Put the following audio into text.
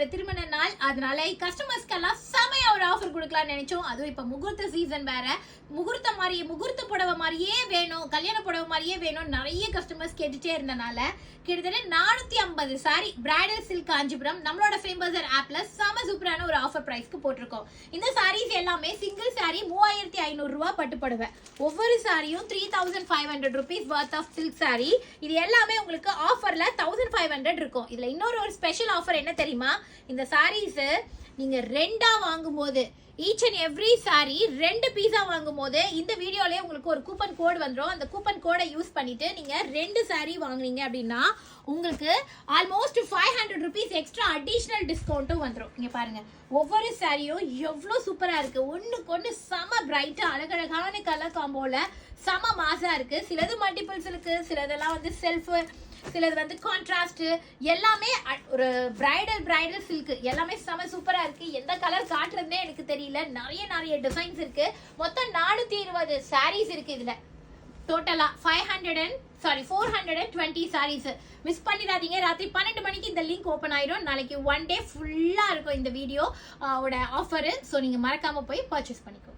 என்னோட திருமண நாள். அதனால கஸ்டமர்ஸ்க்கெல்லாம் செமையா ஒரு ஆஃபர் கொடுக்கலாம்னு நினைச்சோம். அதுவும் இப்ப முகூர்த்த சீசன் வேற. முகூர்த்த புடவை மாதிரியே வேணும், கல்யாண புடவை மாதிரியே வேணும் நிறைய கஸ்டமர்ஸ் கேட்டுட்டே இருந்தனால கிட்டத்தட்ட 450 சாரி பிரைடல் சில்க் காஞ்சிபுரம் நம்மளோட ஃபேம்பர்சர் ஆப்ல செம சூப்பரான ஒரு ஆஃபர் பிரைஸ்க்கு போட்டிருக்கோம். இந்த சாரீஸ் எல்லாமே சிங்கிள் சாரி 3500 ரூபாய் பட்டு புடவை. ஒவ்வொரு சாரியும் 3500 rupees worth of silk sorry. இது எல்லாமே உங்களுக்கு ஆஃபர்ல 1500 இருக்கும். இதுல இன்னொரு ஸ்பெஷல் ஆஃபர் என்ன தெரியுமா? இந்த சாரீஸ் நீங்க ரெண்டா வாங்கும்போது ஈச் அண்ட் எவ்ரி சாரி 2 பீஸா வாங்கும்போது இந்த வீடியோலயே உங்களுக்கு ஒரு கூப்பன் கோட் வந்துடும். அந்த கூப்பன் கோடை யூஸ் பண்ணிட்டு நீங்க 2 சாரி வாங்குனீங்க அப்படின்னா உங்களுக்கு ஆல்மோஸ்ட் 500 rupees எக்ஸ்ட்ரா அடிஷனல் டிஸ்கவுண்ட்டும் வந்துடும். இங்க பாருங்க, ஒவ்வொரு சாரியும் எவ்வளோ சூப்பரா இருக்கு. ஒண்ணுக்கு ஒன்று செம பிரைட்டா அழகழகான கலர் காம்போல செம மாசா இருக்கு. சிலது மல்டிபிள்ஸ் இருக்கு, சிலதெல்லாம் வந்து செல்ஃப், சிலது வந்து கான்ட்ராஸ்ட், எல்லாமே ஒரு பிரைடல் சில்க் எல்லாமே செம சூப்பரா இருக்கு. எந்த கலர் காட்டுறதுனே எனக்கு தெரியல. நிறைய டிசைன்ஸ் இருக்கு. மொத்தம் 420 சாரீஸ் இருக்கு. இதுல டோட்டலா 420 சாரீஸ். மிஸ் பண்ணிடாதீங்க. ராத்திரி 12 மணிக்கு இந்த லிங்க் ஓபன் ஆயிரும். நாளைக்கு 1 டே ஃபுல்லா இருக்கும் இந்த வீடியோ ஆஃபர். ஸோ நீங்க மறக்காம போய் பர்ச்சேஸ் பண்ணிக்கோ.